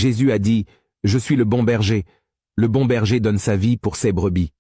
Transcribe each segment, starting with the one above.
Jésus a dit « Je suis le bon berger. Le bon berger donne sa vie pour ses brebis. »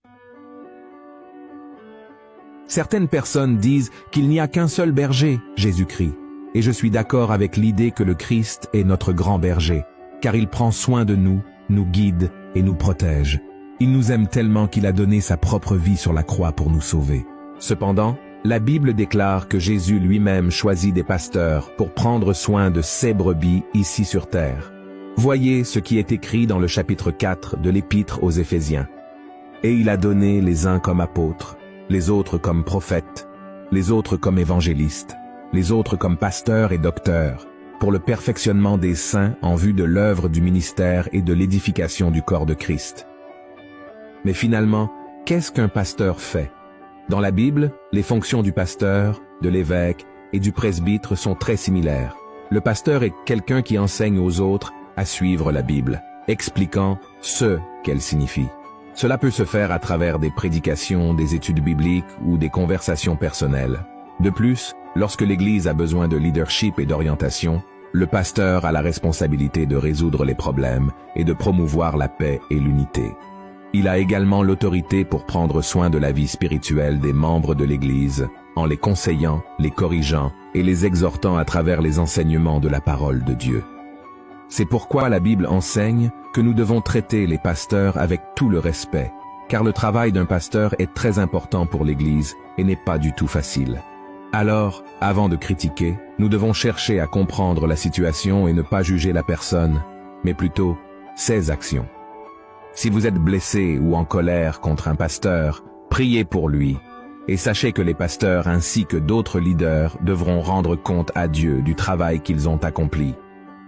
Certaines personnes disent qu'il n'y a qu'un seul berger, Jésus-Christ. Et je suis d'accord avec l'idée que le Christ est notre grand berger, car il prend soin de nous, nous guide et nous protège. Il nous aime tellement qu'il a donné sa propre vie sur la croix pour nous sauver. Cependant, la Bible déclare que Jésus lui-même choisit des pasteurs pour prendre soin de ses brebis ici sur terre. Voyez ce qui est écrit dans le chapitre 4 de l'Épître aux Éphésiens. « Et il a donné les uns comme apôtres, les autres comme prophètes, les autres comme évangélistes, les autres comme pasteurs et docteurs, pour le perfectionnement des saints en vue de l'œuvre du ministère et de l'édification du corps de Christ. » Mais finalement, qu'est-ce qu'un pasteur fait? Dans la Bible, les fonctions du pasteur, de l'évêque et du presbytre sont très similaires. Le pasteur est quelqu'un qui enseigne aux autres à suivre la Bible, expliquant ce qu'elle signifie. Cela peut se faire à travers des prédications, des études bibliques ou des conversations personnelles. De plus, lorsque l'Église a besoin de leadership et d'orientation, le pasteur a la responsabilité de résoudre les problèmes et de promouvoir la paix et l'unité. Il a également l'autorité pour prendre soin de la vie spirituelle des membres de l'Église, en les conseillant, les corrigeant et les exhortant à travers les enseignements de la parole de Dieu. C'est pourquoi la Bible enseigne que nous devons traiter les pasteurs avec tout le respect, car le travail d'un pasteur est très important pour l'Église et n'est pas du tout facile. Alors, avant de critiquer, nous devons chercher à comprendre la situation et ne pas juger la personne, mais plutôt ses actions. Si vous êtes blessé ou en colère contre un pasteur, priez pour lui, et sachez que les pasteurs ainsi que d'autres leaders devront rendre compte à Dieu du travail qu'ils ont accompli.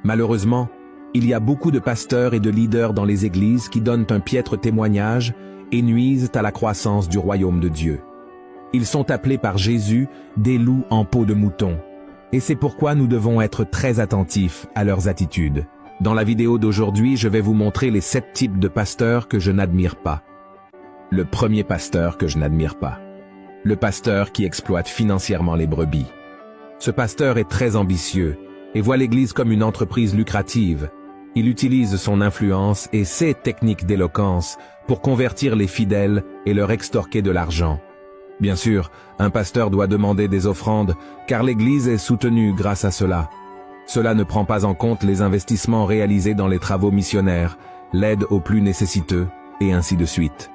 Malheureusement, il y a beaucoup de pasteurs et de leaders dans les églises qui donnent un piètre témoignage et nuisent à la croissance du royaume de Dieu. Ils sont appelés par Jésus des loups en peau de mouton, et c'est pourquoi nous devons être très attentifs à leurs attitudes. Dans la vidéo d'aujourd'hui, je vais vous montrer les 7 types de pasteurs que je n'admire pas. Le premier pasteur que je n'admire pas. Le pasteur qui exploite financièrement les brebis. Ce pasteur est très ambitieux et voit l'Église comme une entreprise lucrative. Il utilise son influence et ses techniques d'éloquence pour convertir les fidèles et leur extorquer de l'argent. Bien sûr, un pasteur doit demander des offrandes car l'Église est soutenue grâce à cela. Cela ne prend pas en compte les investissements réalisés dans les travaux missionnaires, l'aide aux plus nécessiteux, et ainsi de suite.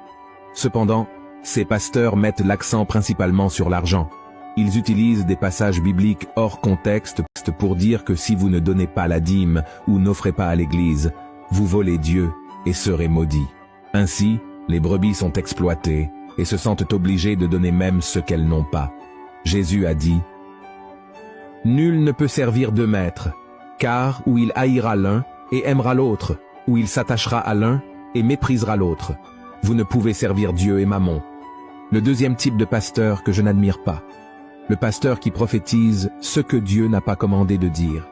Cependant, ces pasteurs mettent l'accent principalement sur l'argent. Ils utilisent des passages bibliques hors contexte pour dire que si vous ne donnez pas la dîme ou n'offrez pas à l'Église, vous volez Dieu et serez maudits. Ainsi, les brebis sont exploitées et se sentent obligées de donner même ce qu'elles n'ont pas. Jésus a dit « Nul ne peut servir 2 maîtres, car ou il haïra l'un et aimera l'autre, ou il s'attachera à l'un et méprisera l'autre. Vous ne pouvez servir Dieu et Mammon. » Le deuxième type de pasteur que je n'admire pas. Le pasteur qui prophétise ce que Dieu n'a pas commandé de dire.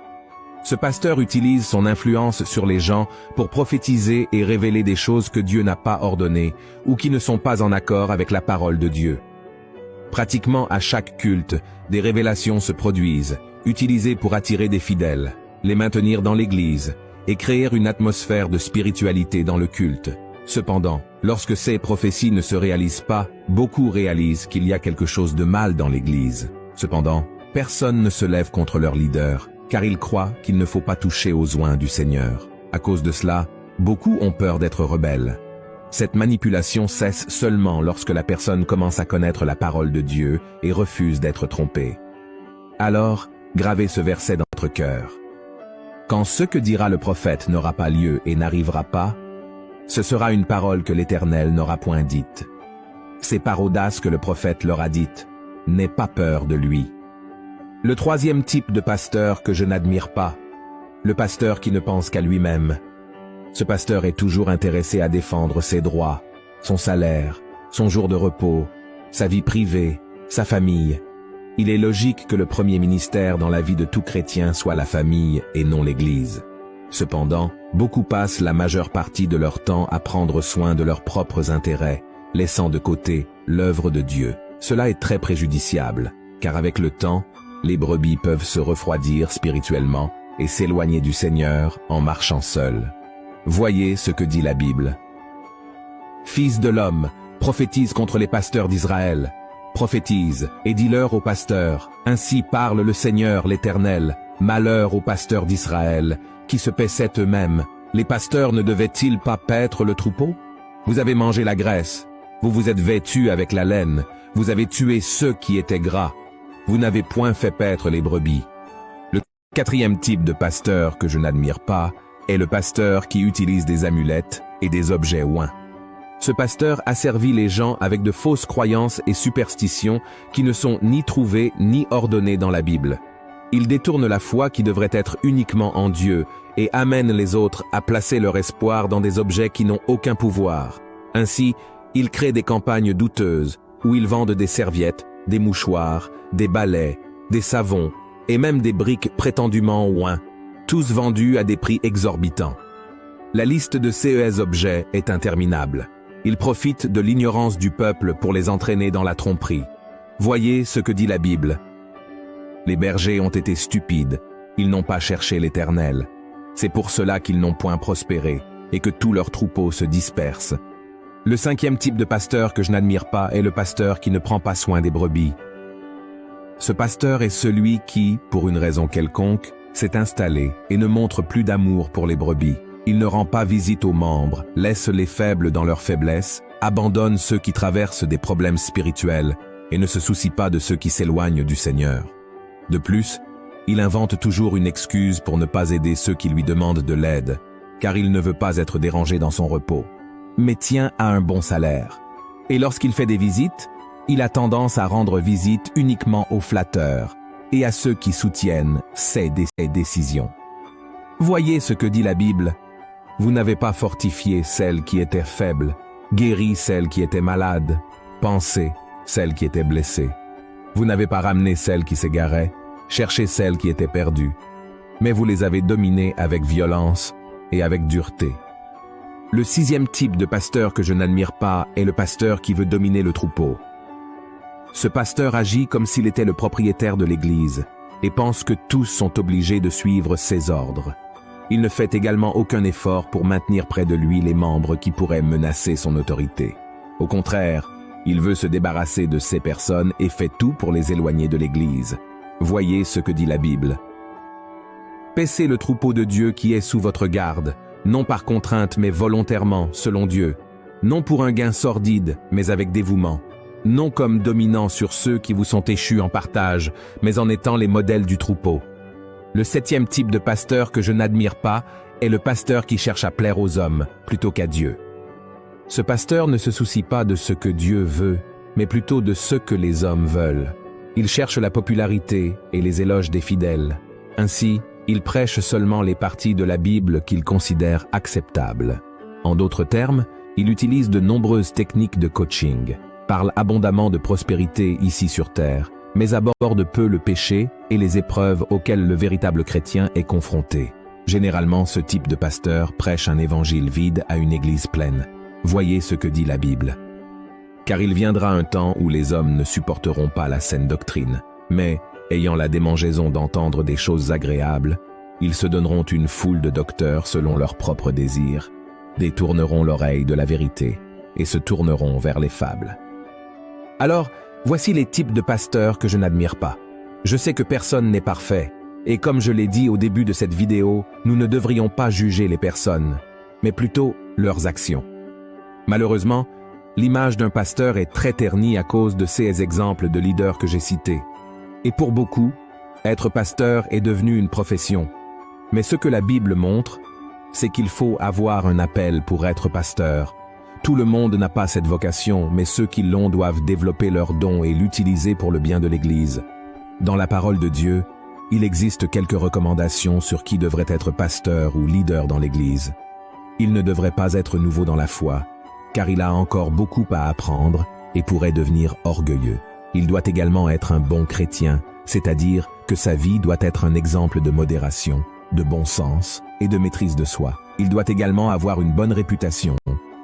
Ce pasteur utilise son influence sur les gens pour prophétiser et révéler des choses que Dieu n'a pas ordonnées ou qui ne sont pas en accord avec la parole de Dieu. Pratiquement à chaque culte, des révélations se produisent, utilisées pour attirer des fidèles, les maintenir dans l'Église et créer une atmosphère de spiritualité dans le culte. Cependant, lorsque ces prophéties ne se réalisent pas, beaucoup réalisent qu'il y a quelque chose de mal dans l'Église. Cependant, personne ne se lève contre leur leader, car ils croient qu'il ne faut pas toucher aux oints du Seigneur. À cause de cela, beaucoup ont peur d'être rebelles. Cette manipulation cesse seulement lorsque la personne commence à connaître la parole de Dieu et refuse d'être trompée. Alors, gravez ce verset dans votre cœur. Quand ce que dira le prophète n'aura pas lieu et n'arrivera pas, ce sera une parole que l'Éternel n'aura point dite. C'est par audace que le prophète leur a dite. N'aie pas peur de lui. Le troisième type de pasteur que je n'admire pas. Le pasteur qui ne pense qu'à lui-même. Ce pasteur est toujours intéressé à défendre ses droits, son salaire, son jour de repos, sa vie privée, sa famille. Il est logique que le premier ministère dans la vie de tout chrétien soit la famille et non l'Église. Cependant, beaucoup passent la majeure partie de leur temps à prendre soin de leurs propres intérêts, laissant de côté l'œuvre de Dieu. Cela est très préjudiciable, car avec le temps, les brebis peuvent se refroidir spirituellement et s'éloigner du Seigneur en marchant seuls. Voyez ce que dit la Bible. Fils de l'homme, prophétise contre les pasteurs d'Israël. Prophétise, et dis-leur aux pasteurs, ainsi parle le Seigneur l'Éternel, malheur aux pasteurs d'Israël, qui se paissaient eux-mêmes. Les pasteurs ne devaient-ils pas paître le troupeau? Vous avez mangé la graisse, vous vous êtes vêtus avec la laine, vous avez tué ceux qui étaient gras, vous n'avez point fait paître les brebis. Le quatrième type de pasteur que je n'admire pas est le pasteur qui utilise des amulettes et des objets oints. Ce pasteur asservit les gens avec de fausses croyances et superstitions qui ne sont ni trouvées ni ordonnées dans la Bible. Il détourne la foi qui devrait être uniquement en Dieu et amène les autres à placer leur espoir dans des objets qui n'ont aucun pouvoir. Ainsi, il crée des campagnes douteuses où ils vendent des serviettes, des mouchoirs, des balais, des savons et même des briques prétendument oints, tous vendus à des prix exorbitants. La liste de ces objets est interminable. Ils profitent de l'ignorance du peuple pour les entraîner dans la tromperie. Voyez ce que dit la Bible. Les bergers ont été stupides, ils n'ont pas cherché l'Éternel. C'est pour cela qu'ils n'ont point prospéré et que tous leurs troupeaux se dispersent. Le cinquième type de pasteur que je n'admire pas est le pasteur qui ne prend pas soin des brebis. Ce pasteur est celui qui, pour une raison quelconque, s'est installé et ne montre plus d'amour pour les brebis. Il ne rend pas visite aux membres, laisse les faibles dans leur faiblesse, abandonne ceux qui traversent des problèmes spirituels et ne se soucie pas de ceux qui s'éloignent du Seigneur. De plus, il invente toujours une excuse pour ne pas aider ceux qui lui demandent de l'aide, car il ne veut pas être dérangé dans son repos, mais tient à un bon salaire. Et lorsqu'il fait des visites, il a tendance à rendre visite uniquement aux flatteurs et à ceux qui soutiennent ses décisions. Voyez ce que dit la Bible. Vous n'avez pas fortifié celle qui était faible, guéri celle qui était malade, pansé celle qui était blessée. Vous n'avez pas ramené celle qui s'égarait, cherché celle qui était perdue, mais vous les avez dominées avec violence et avec dureté. Le sixième type de pasteur que je n'admire pas est le pasteur qui veut dominer le troupeau. Ce pasteur agit comme s'il était le propriétaire de l'Église et pense que tous sont obligés de suivre ses ordres. Il ne fait également aucun effort pour maintenir près de lui les membres qui pourraient menacer son autorité. Au contraire, il veut se débarrasser de ces personnes et fait tout pour les éloigner de l'Église. Voyez ce que dit la Bible. Paissez le troupeau de Dieu qui est sous votre garde, non par contrainte mais volontairement, selon Dieu, non pour un gain sordide, mais avec dévouement, non comme dominant sur ceux qui vous sont échus en partage, mais en étant les modèles du troupeau. Le septième type de pasteur que je n'admire pas est le pasteur qui cherche à plaire aux hommes plutôt qu'à Dieu. Ce pasteur ne se soucie pas de ce que Dieu veut, mais plutôt de ce que les hommes veulent. Il cherche la popularité et les éloges des fidèles. Ainsi, il prêche seulement les parties de la Bible qu'il considère acceptables. En d'autres termes, il utilise de nombreuses techniques de coaching, parle abondamment de prospérité ici sur terre, mais aborde peu le péché et les épreuves auxquelles le véritable chrétien est confronté. Généralement, ce type de pasteur prêche un évangile vide à une église pleine. Voyez ce que dit la Bible. Car il viendra un temps où les hommes ne supporteront pas la saine doctrine, mais, ayant la démangeaison d'entendre des choses agréables, ils se donneront une foule de docteurs selon leurs propres désirs, détourneront l'oreille de la vérité et se tourneront vers les fables. Alors, voici les types de pasteurs que je n'admire pas. Je sais que personne n'est parfait, et comme je l'ai dit au début de cette vidéo, nous ne devrions pas juger les personnes, mais plutôt leurs actions. Malheureusement, l'image d'un pasteur est très ternie à cause de ces exemples de leaders que j'ai cités. Et pour beaucoup, être pasteur est devenu une profession. Mais ce que la Bible montre, c'est qu'il faut avoir un appel pour être pasteur. Tout le monde n'a pas cette vocation, mais ceux qui l'ont doivent développer leur don et l'utiliser pour le bien de l'Église. Dans la parole de Dieu, il existe quelques recommandations sur qui devrait être pasteur ou leader dans l'Église. Il ne devrait pas être nouveau dans la foi, car il a encore beaucoup à apprendre et pourrait devenir orgueilleux. Il doit également être un bon chrétien, c'est-à-dire que sa vie doit être un exemple de modération, de bon sens et de maîtrise de soi. Il doit également avoir une bonne réputation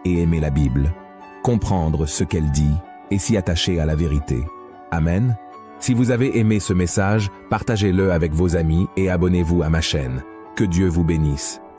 et aimer la Bible, comprendre ce qu'elle dit et s'y attacher à la vérité. Amen. Si vous avez aimé ce message, partagez-le avec vos amis et abonnez-vous à ma chaîne. Que Dieu vous bénisse.